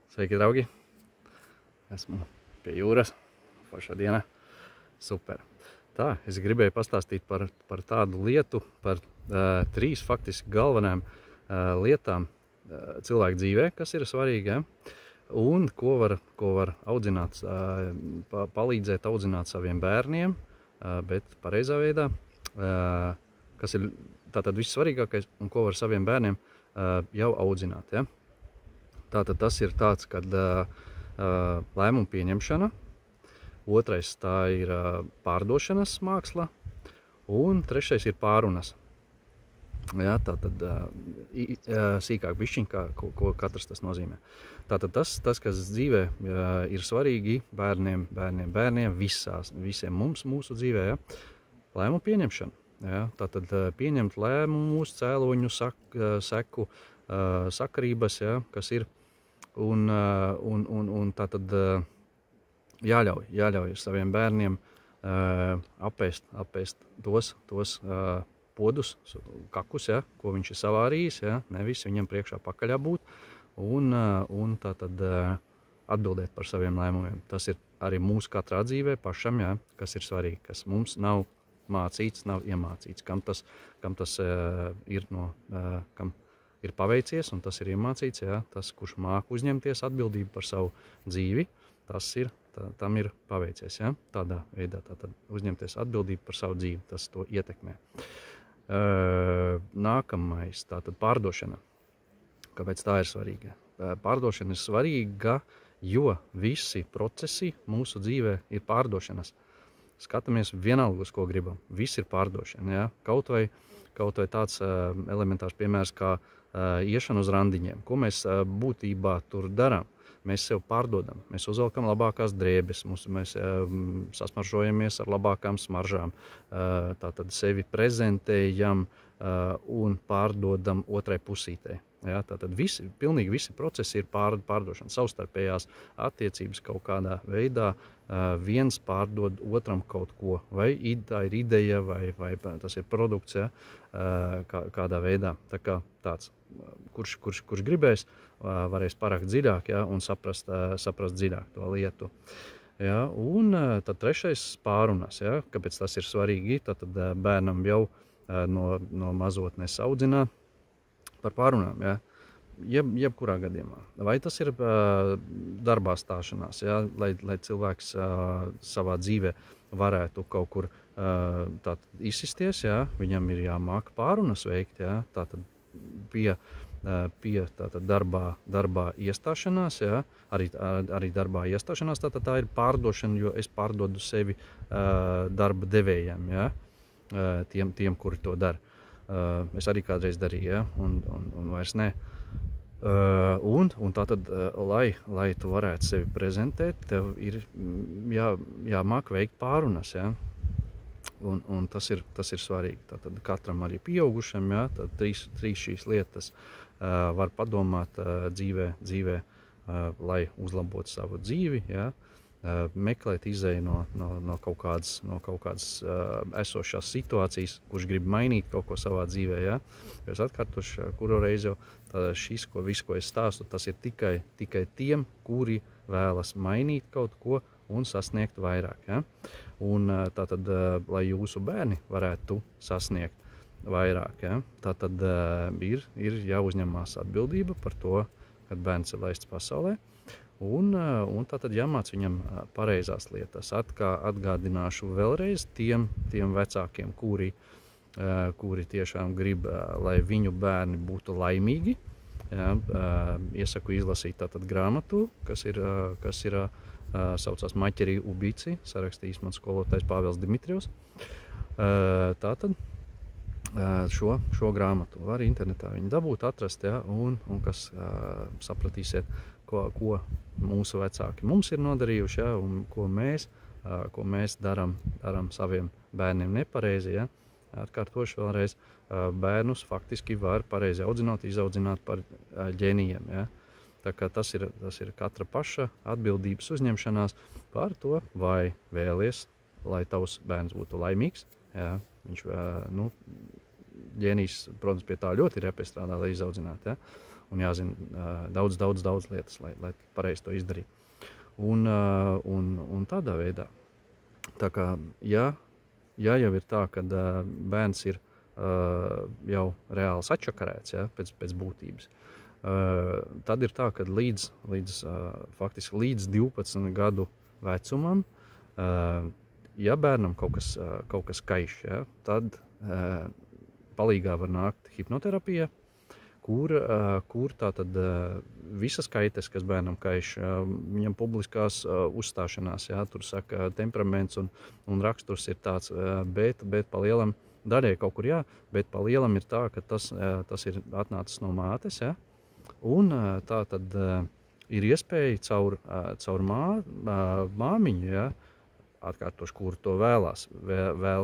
Sveiki, draugi! Esmu pie jūras. Forša diena. Super. Tā, es gribēju pastāstīt par tādu lietu, par trīs faktiski galvenām lietām cilvēku dzīvē, kas ir svarīgi, ja? Un ko var audzināt, palīdzēt audzināt saviem bērniem, bet pareizā veidā, kas ir tātad vissvarīgākais un ko var saviem bērniem jau audzināt, ja? Tātad tas ir tāds, kad lēmumu pieņemšana, otrais tā ir pārdošanas māksla, un trešais ir pārunas. Ja, tātad sīkāk bišķiņ, ko katrs tas nozīmē. Tātad tas kas dzīvē ir svarīgi bērniem, visiem mums mūsu dzīvē, ja, lēmumu pieņemšana. Ja, tātad pieņemt lēmumus, cēloņu, seku, sakarības, ja, kas ir. Un tātad jāļauj saviem bērniem apēst tos podus, kakus, ja, ko viņš ir savārījis, ja, nevis viņam priekšā pakaļā būt, un tātad atbildēt par saviem lēmumiem. Tas ir arī mūsu katrā dzīvē pašam, ja, kas ir svarīgi, kas mums nav mācīts, nav iemācīts, kam tas ir kam ir paveicies un tas ir iemācīts, ja, tas, kurš māk uzņemties atbildību par savu dzīvi, tam ir paveicies, ja, tādā veidā, tātad uzņemties atbildību par savu dzīvi, tas to ietekmē. Nākamais, tātad pārdošana. Kāpēc tā ir svarīga? Pārdošana ir svarīga, jo visi procesi mūsu dzīvē ir pārdošanas. Skatāmies vienalga, uz ko gribam. Viss ir pārdošana, ja? Kaut vai tāds elementārs piemērs kā iešana uz randiņiem. Ko mēs būtībā tur darām? Mēs sev pārdodam, mēs uzvelkam labākās drēbes, mēs sasmaržojamies ar labākām smaržām, tātad sevi prezentējam un pārdodam otrai pusītei. Ja, tātad pilnīgi visi procesi ir pārdošana, savstarpējās attiecības kaut kādā veidā, viens pārdod otram kaut ko, vai tā ir ideja, vai tas ir produkts, ja, kādā veidā. Tā kā tāds, kurš gribēs, varēs parakt dziļāk, ja, un saprast dziļāk to lietu. Ja, un tad trešais pārunas, ja, kāpēc tas ir svarīgi, tad bērnam jau no mazotnes audzināt par pārunām, ja, jebkurā gadījumā. Vai tas ir darbā stāšanās, ja, lai cilvēks savā dzīvē varētu kaut kur izsisties, ja, viņam ir jāmāk pārunas veikt, ja, tātad pie tātad darbā iestāšanās, ja, arī darbā iestāšanās, tātad tā ir pārdošana, jo es pārdodu sevi darba devējiem, ja, tiem, kuri to dara. Es arī kādreiz darīju, ja, un vairs ne. Un tātad, lai tu varētu sevi prezentēt, tev ir jāmāk veikt pārunas, ja. Un tas ir svarīgi. Tātad katram arī pieaugušam, ja, tad trīs šīs lietas var padomāt dzīvē, lai uzlabotu savu dzīvi, ja. Meklēt izēju no kaut kādas esošās situācijas, kurš grib mainīt kaut ko savā dzīvē, ja. Es atkārtošu, kuru reizi jau visu, ko es stāstu, tas ir tikai tiem, kuri vēlas mainīt kaut ko un sasniegt vairāk, ja. Un tātad, lai jūsu bērni varētu sasniegt vairāk, ja, tātad ir jāuzņemās atbildība par to, kad bērns ir laists pasaulē. Un tātad jāmāc viņam pareizās lietas. Atgādināšu vēlreiz tiem vecākiem, kuri tiešām grib, lai viņu bērni būtu laimīgi. Ja, iesaku izlasīt tātad grāmatu, kas ir saucās Maķeri Ubici, sarakstījis mans skolotājs Pāvils Dimitrijevs. Tātad šo grāmatu var internetā viņu dabūt, atrast, ja, un kas sapratīsiet, ko mūsu vecāki mums ir nodarījuši, ja, un ko mēs darām saviem bērniem nepareizi. Ja. Atkārtošu vēlreiz, bērnus faktiski var pareizi izaudzināt par ģēnijiem. Ja. Tā kā tas ir katra paša atbildības uzņemšanās par to, vai vēlies, lai tavs bērns būtu laimīgs. Ja. Viņš, ģēnijs, protams, pie tā ļoti ir jāpiestrādā, lai izaudzinātu. Ja. un jāzina daudz lietas, lai pareizi to izdarītu. Un tādā veidā. Tā kā, ja jau ir tā, ka bērns ir jau reāli sačakarēts, ja, pēc būtības, tad ir tā, ka faktiski līdz 12 gadu vecumam, ja bērnam kaut kas kaiš, ja, tad palīgā var nākt hipnoterapija, kur tātad visas kaites, kas bērnam kaiš, viņam publiskās uzstāšanās, ja, tur saka temperaments un raksturs ir tāds, bet pa lielam daļai kaut kur jā, bet pa lielam ir tā, ka tas ir atnācis no mātes, ja, un tā tad ir iespēja caur māmiņu, ja, atkārtoši, kur to vēl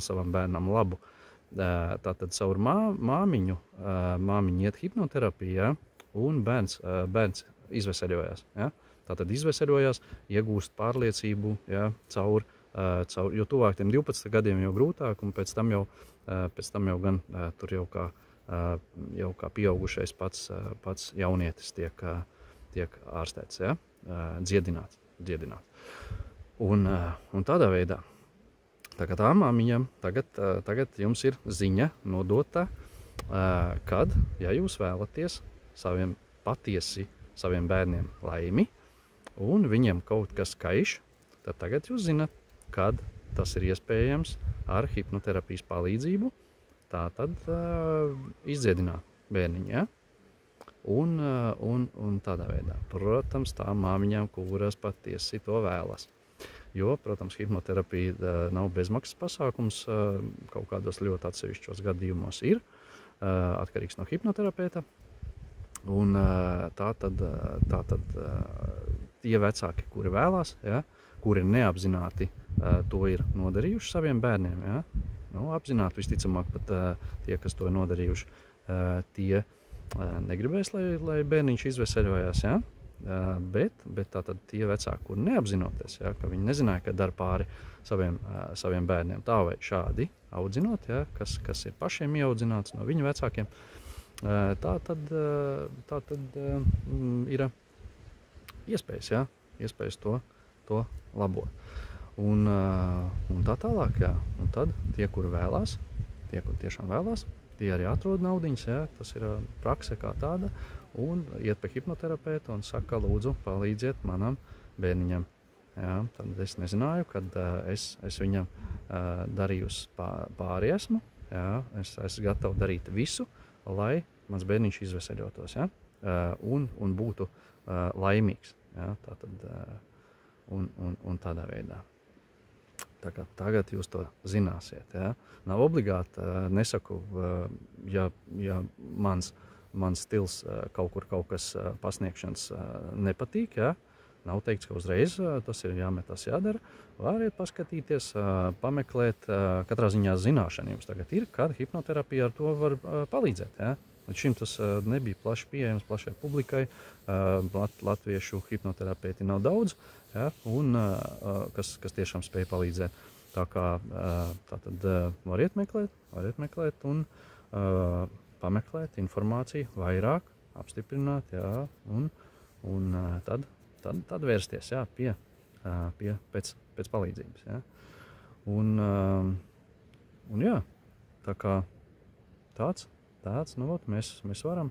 savam bērnam labu. Tātad caur māmiņu iet hipnoterapiju, ja, un bērns izveseļojās. Ja. Tātad izveseļojās, iegūst pārliecību, ja, jo tuvāk tiem 12 gadiem jau grūtāk, un pēc tam jau gan tur jau kā pieaugušais pats jaunietis tiek ārstēts, ja, dziedināts. Un tādā veidā. Tā kā tā māmiņam tagad jums ir ziņa nodota, kad, ja jūs vēlaties saviem bērniem laimi, un viņiem kaut kas kaiš, tad tagad jūs zināt, kad tas ir iespējams ar hipnoterapijas palīdzību, tātad izdziedināt bērniņu, ja? Un tādā veidā. Protams, tām māmiņām, kuras patiesi to vēlas. Jo, protams, hipnoterapija nav bezmaksas pasākums, kaut kādos ļoti atsevišķos gadījumos ir, atkarīgs no hipnoterapeita. Un tātad tie vecāki, kuri vēlās, ja, kuri neapzināti to ir nodarījuši saviem bērniem, ja, apzināti visticamāk pat tie, kas to ir nodarījuši, tie negribēs, lai bērniņš izveseļojās, ja. Bet tātad tie vecāki, kur neapzinoties, ja, ka viņi nezināja, ka dara pāri saviem bērniem tā vai šādi audzinot, ja, kas ir pašiem ieaudzināts no viņu vecākiem, tā tad ir iespējas, ja, iespējas to labot. Un tā tālāk, ja, un tad tie, kuri vēlās, tie, kur tiešām vēlās, tie arī atrod naudiņas, ja, tas ir prakse kā tāda, un iet pie hipnoterapēta un saka, lūdzu, palīdziet manam bērniņam. Ja, tad es nezināju, kad es viņam darījusi pāri esmu, ja, es gatavu darīt visu, lai mans bērniņš izveseļotos, ja, un būtu laimīgs. Ja, tātad, un tādā veidā. Tā kā tagad jūs to zināsiet. Ja. Nav obligāti, nesaku, ja mans stils kaut kas pasniegšanas nepatīk, ja. Nav teikts, ka uzreiz tas ir jāmetās jādara. Variet paskatīties, pameklēt, katrā ziņā zināšana jums tagad ir, kad hipnoterapija ar to var palīdzēt. Ja. Līdz šim tas nebija plaši pieejams plašai publikai, latviešu hipnoterapeiti nav daudz, ja, un kas tiešām spēj palīdzēt. Tā kā tātad variet meklēt un pameklēt informāciju vairāk, apstiprināt, ja, un tad vērsties, ja, pēc palīdzības. Ja. Un jā, tā kā tāds, mēs varam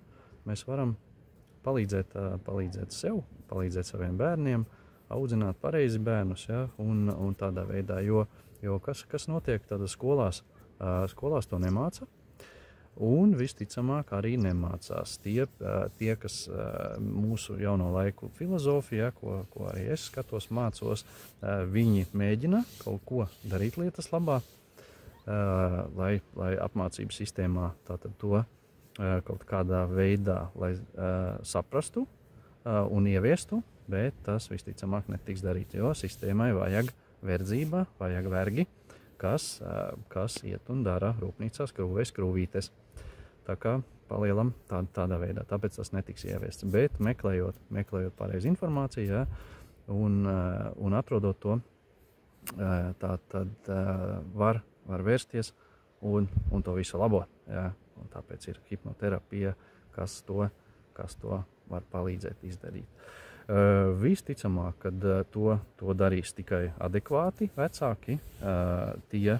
palīdzēt sev, palīdzēt saviem bērniem, audzināt pareizi bērnus, ja, un tādā veidā, jo kas notiek tādā skolās to nemāca, un visticamāk arī nemācās tie kas mūsu jauno laiku filozofija, ko arī es skatos, mācos, viņi mēģina kaut ko darīt lietas labā, lai apmācības sistēmā tātad to kaut kādā veidā, lai saprastu un ieviestu, bet tas visticamāk netiks darīt, jo sistēmai vajag verdzība, vajag vergi, kas iet un dara rūpnīcās skrūvītes. Tā kā palielam tādā veidā, tāpēc tas netiks ieviests. Bet meklējot pareizi informāciju, ja, un atrodot to, tad var vērsties un to visu labot. Ja. Un tāpēc ir hipnoterapija, kas to var palīdzēt izdarīt. Visticamāk, kad to darīs tikai adekvāti vecāki, tie,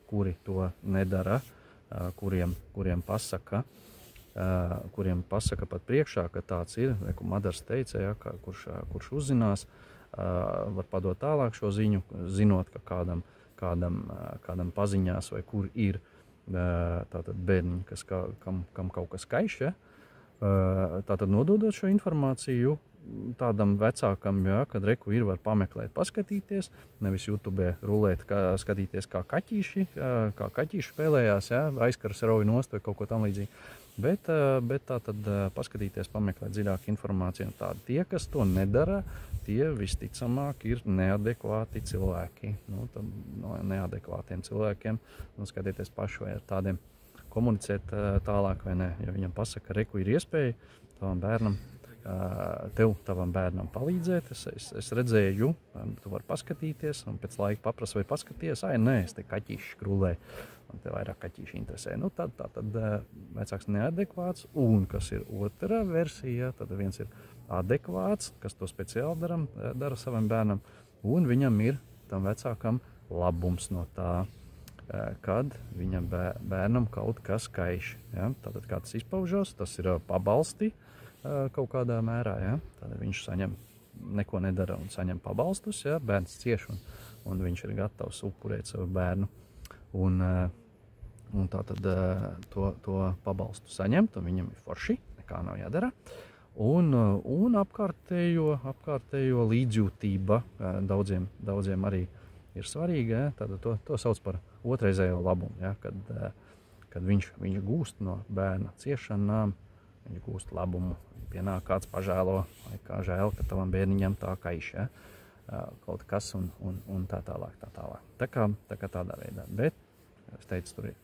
kuri to nedara, kuriem pasaka pat priekšā, ka tāds ir, ko Madars teica, ja, kurš uzzinās, var padot tālāk šo ziņu, zinot, ka kādam paziņās vai kur ir tātad bērniņi, kam kaut kas kaiš, ja, tātad nododot šo informāciju tādam vecākam, ja, kad reku ir, var pameklēt, paskatīties, nevis YouTube rulēt, skatīties, kā kaķīši spēlējās, ja, aizkaras rauj nost vai kaut ko tam līdzīgi. Bet tātad paskatīties, pameklēt dziļāku informāciju. Tādi tie, kas to nedara, tie visticamāk ir neadekvāti cilvēki. No neadekvātiem cilvēkiem, skatieties paši, vai ar tādiem komunicēt tālāk vai ne. Ja viņam pasaka, reku ir iespēja tavam bērnam palīdzēt, es redzēju, tu vari paskatīties, un pēc laika paprasa, vai paskaties, nē, es te kaķīši skrulēju, un te vairāk kaķīši interesē. Tad vecāks neadekvāts, un kas ir otrā versija, tad viens ir adekvāts, kas to speciāli dara savam bērnam, un viņam ir tam vecākam labums no tā, kad viņam bērnam kaut kas kaiš. Ja? Tātad, kā tas izpaužās, tas ir pabalsti kaut kādā mērā. Ja? Tad viņš neko nedara un saņem pabalstus, ja? Bērns cieš un viņš ir gatavs upurēt savu bērnu. Un tātad to pabalstu saņemt, un viņam ir forši, nekā nav jādara. Un apkārtējo līdzjūtība daudziem arī ir svarīga, ja? Tātad to sauc par otrreizējo labumu, ja? Kad viņš gūst no bērna ciešanām, viņš gūst labumu, pienāk kāds pažēlo, vai kā žēl, ka tavam bērniņam tā kaiš, ja? Kaut kas un tā tālāk. Tā kā tādā veidā. Bet, es teicu, tur ir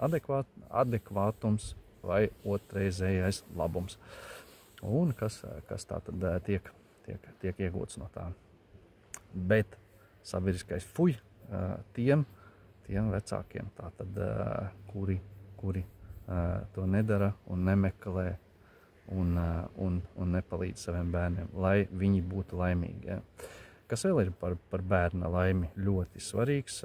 adekvātums vai otrreizējais labums. Un kas tā tad tiek iegūts no tā. Bet sabiedriskais fuj tiem vecākiem, tātad, kuri to nedara un nemeklē un nepalīdz saviem bērniem, lai viņi būtu laimīgi. Ja. Kas vēl ir par bērna laimi ļoti svarīgs,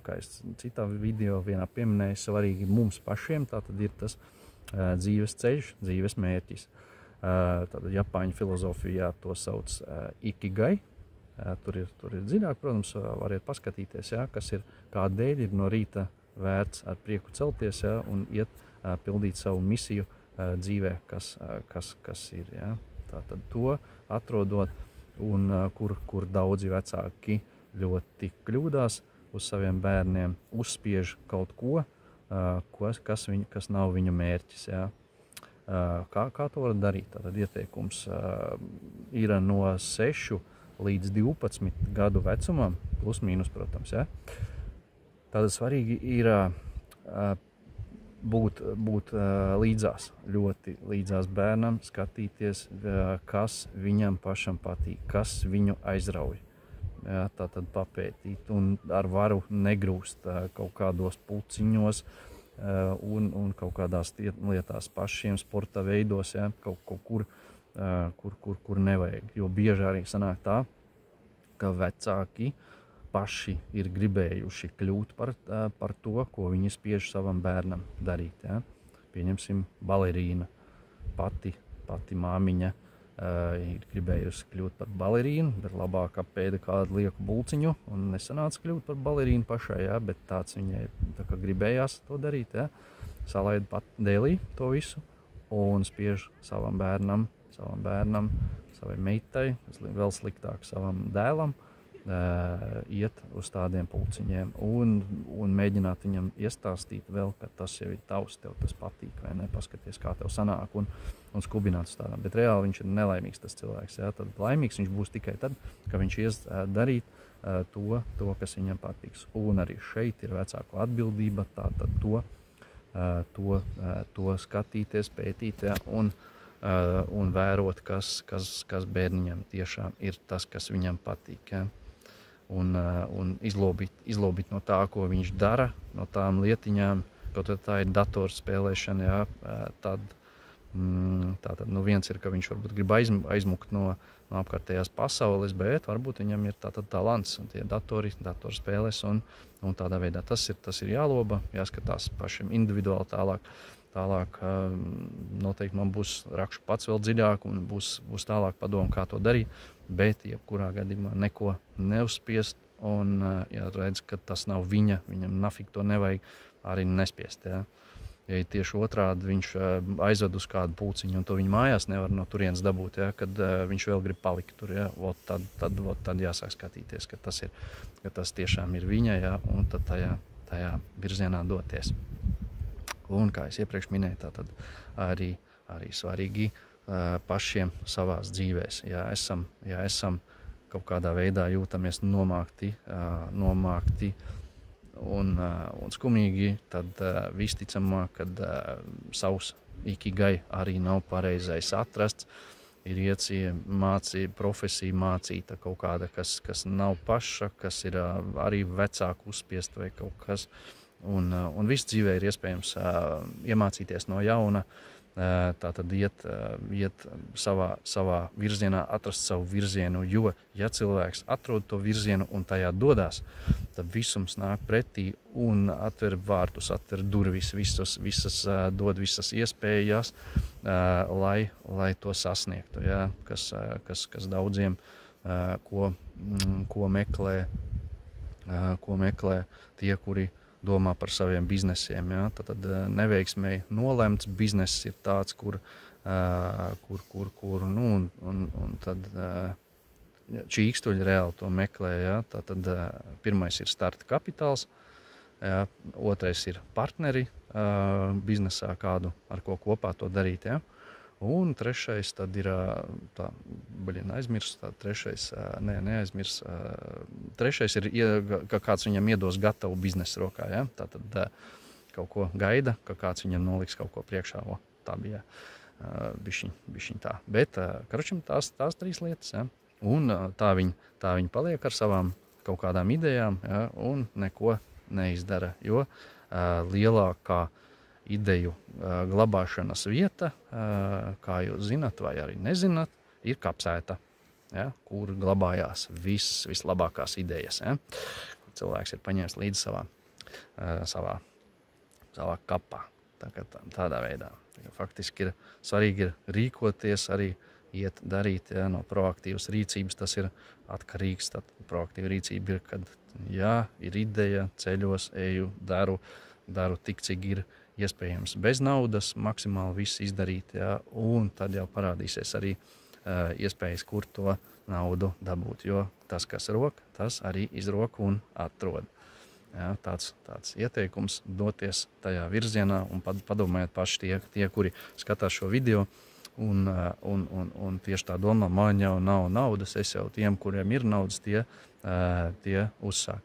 kā es citā video vienā pieminēju, svarīgi mums pašiem, tātad ir tas dzīves ceļš, dzīves mērķis. Tātad Japāņu filozofijā to sauc ikigai. Tur ir dziļāk, protams, variet paskatīties, ja, kas ir, kādēļ ir no rīta vērts ar prieku celties, ja, un iet pildīt savu misiju dzīvē, kas ir. Ja. Tātad to atrodot, un kur daudzi vecāki ļoti kļūdās uz saviem bērniem, uzspiež kaut ko, kas nav viņu mērķis. Ja. Kā to var darīt? Tātad ieteikums ir no 6 līdz 12 gadu vecumam, plus mīnus, protams. Ja. Tātad svarīgi ir būt līdzās, ļoti līdzās bērnam, skatīties, kas viņam pašam patīk, kas viņu aizrauj. Ja, tātad papētīt un ar varu negrūst kaut kādos puciņos un kaut kādās lietās pašiem sporta veidos, ja, kaut kur nevajag. Jo bieži arī sanāk tā, ka vecāki paši ir gribējuši kļūt par to, ko viņi spiež savam bērnam darīt. Ja. Pieņemsim, balerīna. Pati māmiņa ir gribējusi kļūt par balerīnu, bet labāk apēda kādu lieku bulciņu un nesanāca kļūt par balerīnu pašai, ja, bet tāds viņai tā kā gribējās to darīt. Ja. Salaida pat dēlī to visu un spiež savam bērnam, savai meitai, vēl sliktāk savam dēlam, iet uz tādiem pulciņiem un mēģināt viņam iestāstīt vēl, ka tas jau ir tavs, tev tas patīk, vai ne, paskaties, kā tev sanāk un skubināt uz tādām. Bet reāli viņš ir nelaimīgs tas cilvēks, jā, tad laimīgs viņš būs tikai tad, ka viņš ies darīt to, kas viņam patiks. Un arī šeit ir vecāku atbildība, tātad to skatīties, pētīt, jā, un vērot, kas bērniņam tiešām ir tas, kas viņam patīk. Ja? Un izlobīt no tā, ko viņš dara, no tām lietiņām, kaut tā ir datorspēlēšana, ja? Tātad, viens ir, ka viņš varbūt grib aizmukt no apkārtējās pasaules, bet varbūt viņam ir tātad talants un tie datorspēles un tādā veidā tas ir jāloba, jāskatās pašiem individuāli tālāk noteikti man rakšu pats vēl dziļāk un būs tālāk padomu, kā to darīt, bet jebkurā gadījumā neko neuzspiest un redz, ka tas nav viņam nafik to nevajag arī nespiest, jā. Ja tieši otrādi viņš aizved uz kādu pulciņu un to viņa mājās nevar no turienes dabūt, ja, kad viņš vēl grib palikt tur, ja, tad jāsāk skatīties, ka tas tiešām ir viņa, ja, un tad tajā virzienā doties. Un, kā es iepriekš minēju, tātad arī svarīgi pašiem savās dzīvēs. Ja esam kaut kādā veidā jūtamies nomākti un skumīgi, tad visticamāk, kad savs ikigai arī nav pareizais atrasts, ir profesija mācīta kaut kāda, kas nav paša, kas ir arī vecāku uzspiest vai kaut kas. Un viss dzīvē ir iespējams iemācīties no jauna, tātad iet savā virzienā, atrast savu virzienu, jo, ja cilvēks atrod to virzienu un tajā dodās, tad visums nāk pretī un atver vārtus, atver durvis, dod visas iespējas, lai to sasniegtu, ja? kas daudziem, ko meklē tie, kuri domā par saviem biznesiem. Ja? Tad neveiksmēji nolemts bizness ir tāds, kur tad čīkstuļi reāli to meklē. Ja? Tad pirmais ir starta kapitāls, ja? Otrais ir partneri biznesā kādu, ar ko kopā to darīt. Ja? Un trešais tad ir, trešais ir, ka kāds viņam iedos gatavu biznesu rokā, ja? Tātad kaut ko gaida, ka kāds viņam noliks kaut ko priekšā, tā bija bišķiņ tā. Bet, karočim, tās trīs lietas, ja? Un tā viņi paliek ar savām kaut kādām idejām, ja? Un neko neizdara, jo lielākā ideju glabāšanas vieta, kā jūs zinat vai arī nezināt, ir kapsēta, ja, kur glabājās vislabākās idejas. Ja, kur cilvēks ir paņēmis līdzi savā kapā. Tādā veidā. Faktiski svarīgi ir rīkoties, arī iet darīt, ja, no proaktīvas rīcības. Tas ir atkarīgs. Tad proaktīva rīcība ir, kad ir ideja, ceļos, eju, daru tik, cik ir iespējams bez naudas, maksimāli viss izdarīt, ja, un tad jau parādīsies arī iespējas, kur to naudu dabūt, jo tas, kas rok, tas arī izrok un atrod. Ja, tāds ieteikums doties tajā virzienā un padomājiet paši tie, kuri skatās šo video un tieši tā domā, man jau nav naudas, es jau tiem, kuriem ir naudas, tie uzsāk.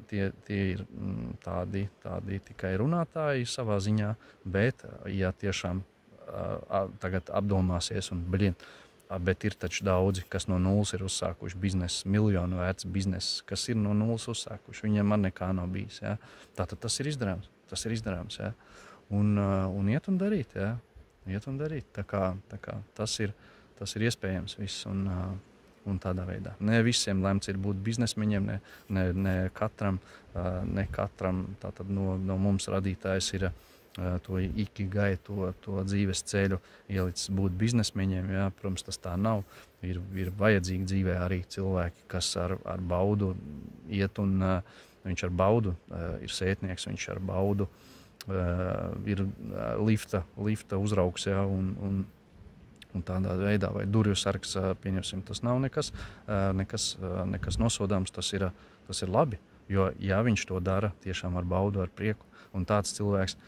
Tie ir tādi tikai runātāji savā ziņā, bet ja tiešām tagad apdomāsies un bet ir taču daudzi, kas no nulles ir uzsākuši biznesu, miljonu vērts biznesu, kas ir no nulles uzsākuši, viņiem man nekā nav bijis. Ja? Tātad tas ir izdarāms, ja? Un iet un darīt, ja? Tā kā tas ir iespējams viss un tādā veidā. Ne visiem lemts ir būt biznesmeņiem, ne katram tātad no mums radītājs ir to ikigai, to dzīves ceļu ielicis būt biznesmeņiem. Ja? Protams, tas tā nav. Ir vajadzīgi dzīvē arī cilvēki, kas ar baudu iet un viņš ar baudu ir sētnieks, viņš ar baudu ir lifta uzraugs, ja, un tādā veidā, vai durvju sargs, pieņemsim, tas nav nekas nosodāms, tas ir labi, jo, ja viņš to dara tiešām ar baudu, ar prieku, un tāds cilvēks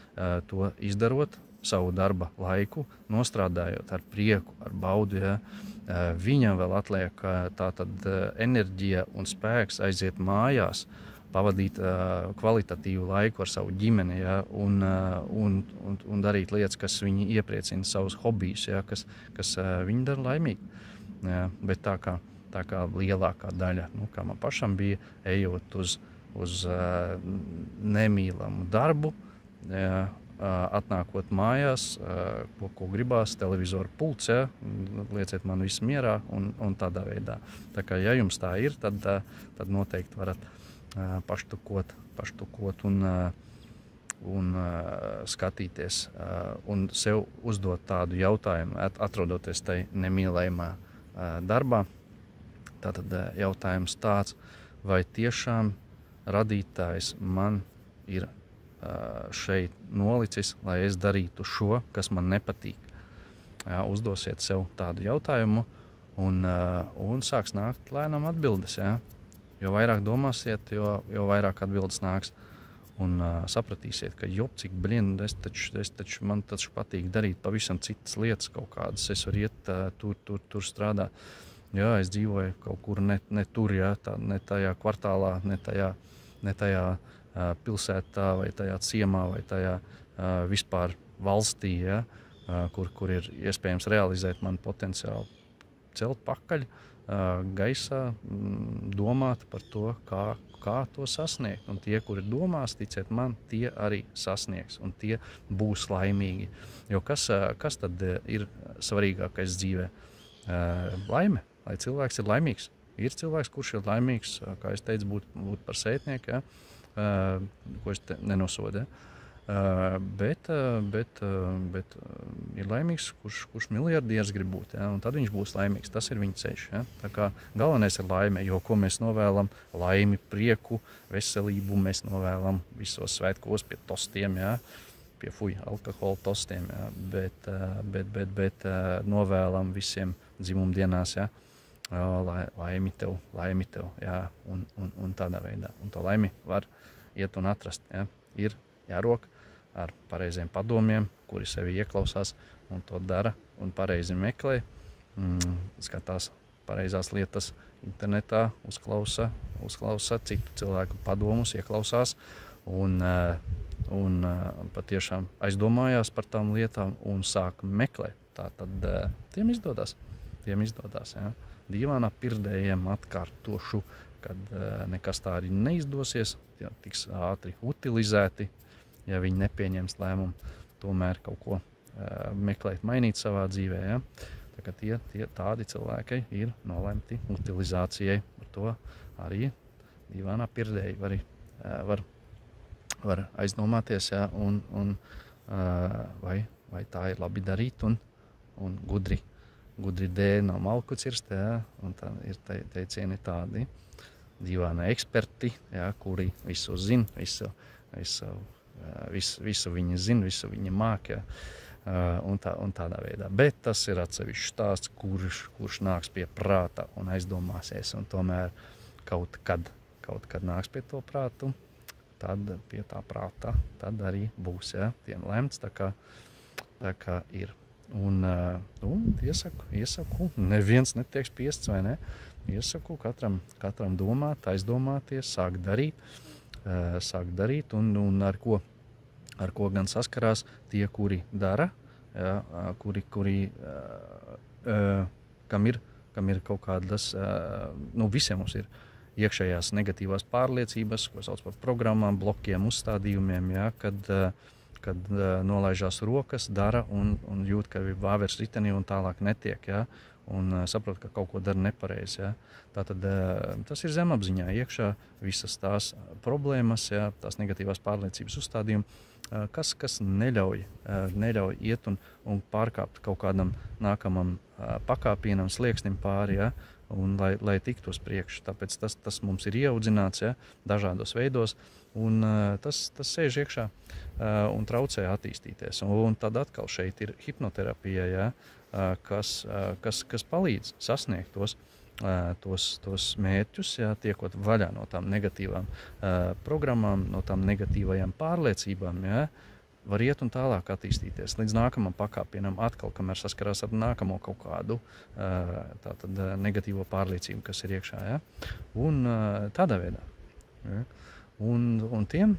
to izdarot savu darba laiku, nostrādājot ar prieku, ar baudu, ja, viņam vēl atliek tātad enerģija un spēks aiziet mājās, pavadīt kvalitatīvu laiku ar savu ģimeni, ja, un darīt lietas, kas viņu iepriecina, savus hobijus, ja, kas viņu dara laimīgi. Ja, bet tā kā lielākā daļa, kā man pašam bija, ejot uz nemīlamu darbu, ja, atnākot mājās, ko gribās, televizoru pults, ja, lieciet man visu mierā un tādā veidā. Tā kā, ja jums tā ir, tad noteikti varat paštukot un skatīties un sev uzdot tādu jautājumu, atrodoties tai nemīlējumā darbā. Tātad jautājums tāds, vai tiešām radītājs man ir šeit nolicis, lai es darītu šo, kas man nepatīk. Jā, uzdosiet sev tādu jautājumu un sāks nākt lēnām atbildes. Jā. Jo vairāk domāsiet, jo vairāk atbildes nāks. Un sapratīsiet, ka cik man taču patīk darīt pavisam citas lietas kaut kādas. Es varu iet tur strādāt. Jā, es dzīvoju kaut kur ne tur, jā, ne tajā kvartālā, ne tajā pilsētā vai tajā ciemā vai tajā vispār valstī, ja, kur ir iespējams realizēt manu potenciālu, celt pakaļ gaisā, domāt par to, kā to sasniegt. Un tie, kuri domās, ticiet man, tie arī sasniegs un tie būs laimīgi. Jo kas tad ir svarīgākais dzīvē? Laime, lai cilvēks ir laimīgs. Ir cilvēks, kurš ir laimīgs, kā es teicu, būt par sētnieku, ja? Ko es nenosodu. Bet ir laimīgs, kurš miljardieris grib būt, ja? Un tad viņš būs laimīgs. Tas ir viņa ceļš. Ja? Tā kā galvenais ir laime, jo ko mēs novēlam? Laimi, prieku, veselību mēs novēlam visos svētkos pie tostiem, ja? Pie alkohola tostiem, ja? Bet novēlam visiem dzimumdienās, ja? Laimi tev, jā, un tādā veidā. Un to laimi var iet un atrast, ja. Ir jārok ar pareiziem padomiem, kuri sevi ieklausās un to dara un pareizi meklē, skatās pareizās lietas internetā, uzklausa citu cilvēku padomus, ieklausās un patiešām aizdomājās par tām lietām un sāk meklēt. Tātad tiem izdodas, jā. Dīvānā pirdējiem atkārtošu, kad nekas tā arī neizdosies, ja tiks ātri utilizēti, ja viņi nepieņems lēmumu tomēr kaut ko meklēt, mainīt savā dzīvē. Ja? Tā kā tādi cilvēki ir nolemti utilizācijai. Par to arī dīvānā pirdēji var aizdomāties, ja? Vai tā ir labi darīt un gudri dēļ nav malku cirst, ja? Un tā ir teicieni tādi dīvāni eksperti, ja? Kuri visu zina, visu viņi zina, visu viņi māk, ja? Un tādā veidā. Bet tas ir atsevišķs stāsts, kurš nāks pie prāta un aizdomāsies, un tomēr kaut kad nāks pie to prātu, tad pie tā prāta tad arī būs, ja? Tiem lemts, tā kā ir. Un iesaku, neviens netiek spiests, vai ne? Iesaku katram domāt, aizdomāties, sākt darīt un ar ko gan saskarās tie, kuri dara, ja, kam ir kaut kādas, visiem mums ir iekšējās negatīvās pārliecības, ko sauc par programmām, blokiem, uzstādījumiem, ja, kad nolaižās rokas, dara un jūt, ka ir vāveres ritenī un tālāk netiek, ja? Un saprot, ka kaut ko dara nepareizi. Ja? Tātad tas ir zemapziņā iekšā visas tās problēmas, ja? Tās negatīvās pārliecības uzstādījumi, kas neļauj iet un pārkāpt kaut kādam nākamam pakāpienam, slieksnim pāri, ja? Un lai tiktu uz priekšu. Tāpēc tas mums ir ieaudzināts, ja? Dažādos veidos. Un tas sēž iekšā un traucē attīstīties. Un tad atkal šeit ir hipnoterapija, ja, kas palīdz sasniegt tos mērķus, ja, tiekot vaļā no tām negatīvām programmām, no tām negatīvajām pārliecībām, ja, var iet un tālāk attīstīties līdz nākamam pakāpienam, atkal, kamēr saskarās ar nākamo kaut kādu tātad negatīvo pārliecību, kas ir iekšā. Ja, un tādā veidā. Ja. Un tiem,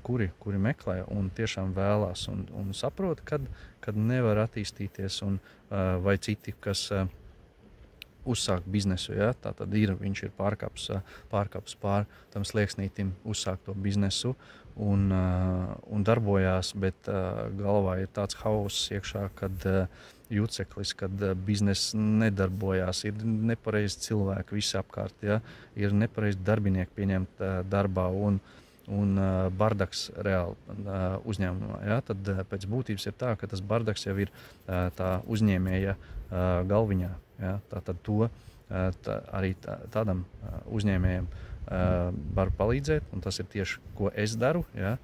kuri meklē un tiešām vēlās un saprot, kad nevar attīstīties, vai citi, kas uzsākt biznesu, ja? Tātad viņš ir pārkāpis pār tam slieksnītim uzsākt to biznesu un darbojās, bet galvā ir tāds hauss iekšā, kad juceklis, kad bizness nedarbojās, ir nepareizi cilvēki visi apkārt, ja? Ir nepareizi darbinieki pieņemt darbā un bardaks reāli uzņēmumā. Ja? Tad pēc būtības ir tā, ka tas bardaks jau ir tā uzņēmēja galviņā. Ja? Tātad arī tādam uzņēmējam var palīdzēt, un tas ir tieši, ko es daru. Ja?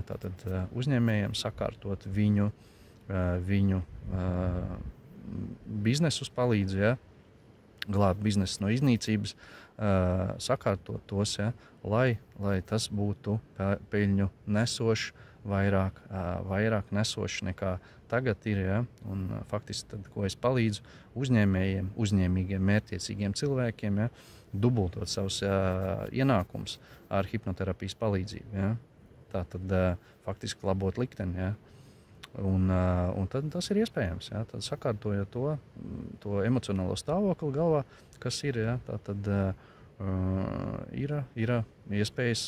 Tātad uzņēmējiem sakārtot viņu biznesus palīdz, ja? Glābt biznesu no iznīcības, sakārtot tos, ja? lai tas būtu peļņu nesošs, vairāk nesošs nekā tagad ir. Ja? Un faktiski, tad, ko es palīdzu uzņēmējiem, uzņēmīgiem, mērķtiecīgiem cilvēkiem, ja? Dubultot savus ienākumus ar hipnoterapijas palīdzību. Ja? Tā tad faktiski labot likteni. Ja? Un tad tas ir iespējams. Ja? Tad sakārtojot to emocionālo stāvokli galvā, kas ir, ja? Tā tad ir iespējas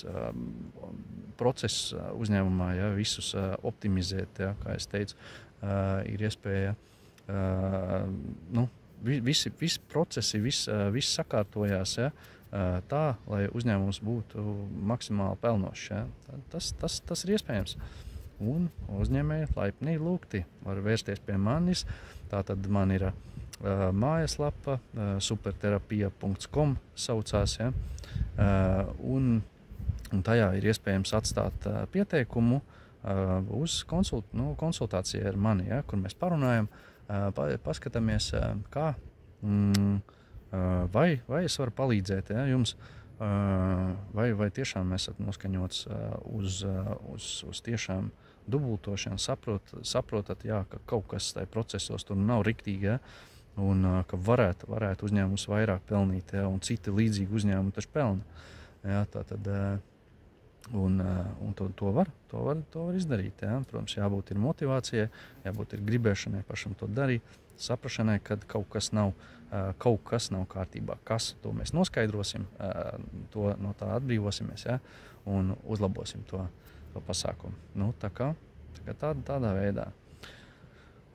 procesu uzņēmumā, ja? Visus optimizēt, ja? Kā es teicu, ir iespēja visi procesi, viss sakārtojās, ja? Tā, lai uzņēmums būtu maksimāli pelnošs. Ja? Tas ir iespējams. Un uzņēmēji laipni lūgti var vērsties pie manis. Tātad man ir mājaslapa superterapija.com saucās. Ja? Un tajā ir iespējams atstāt pieteikumu uz konsultāciju ar mani, ja? Kur mēs parunājam, paskatāmies, kā, vai es varu palīdzēt, ja, jums. Vai tiešām esat noskaņots uz tiešām dubultošanu, saprotat, jā, ka kaut kas tajā procesos tur nav riktīgi, ja, un ka varētu uzņēmums vairāk pelnīt, ja, un citi līdzīgi uzņēmumi taču pelna. Ja, tātad, un to var izdarīt. Ja. Protams, jābūt ir motivācijai, jābūt ir gribēšanai pašam to darīt, saprašanai, kad kaut kas nav kārtībā. Kas, to mēs noskaidrosim, no tā atbrīvosimies, ja, un uzlabosim to pasākumu. Nu, tādā veidā.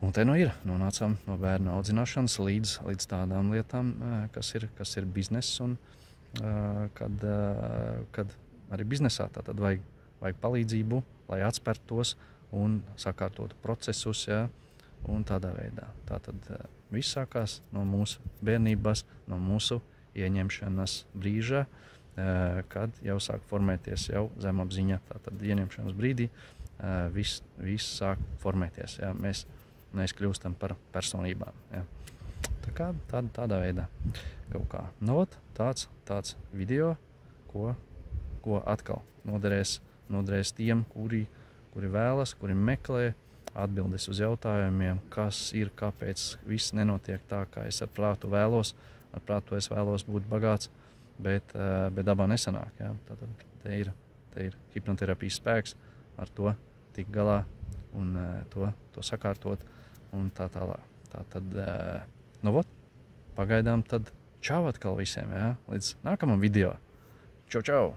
Un te ir, nonācām no bērnu audzināšanas līdz tādām lietām, kas ir bizness, un kad arī biznesā tātad vajag palīdzību, lai atspērtos un sakārtotu procesus, ja, un tādā veidā. Tātad viss sākās no mūsu bērnības, no mūsu ieņemšanas brīža, kad jau sāk formēties jau zemapziņa. Tātad ieņemšanas brīdī viss sāk formēties. Ja? Mēs kļūstam par personībām. Ja? Tādā veidā kaut kā. Tāds video, ko atkal noderēs tiem, kuri vēlas, kuri meklē atbildes uz jautājumiem, kas ir, kāpēc viss nenotiek tā, kā es ar prātu vēlos. Ar prātu es vēlos būt bagāts, bet dabā nesanāk. Ja? Tātad te ir hipnoterapijas spēks, ar to tikt galā un to sakārtot un tā tālāk. Tātad, pagaidām tad čau atkal visiem, ja? Līdz nākamam video. Čau!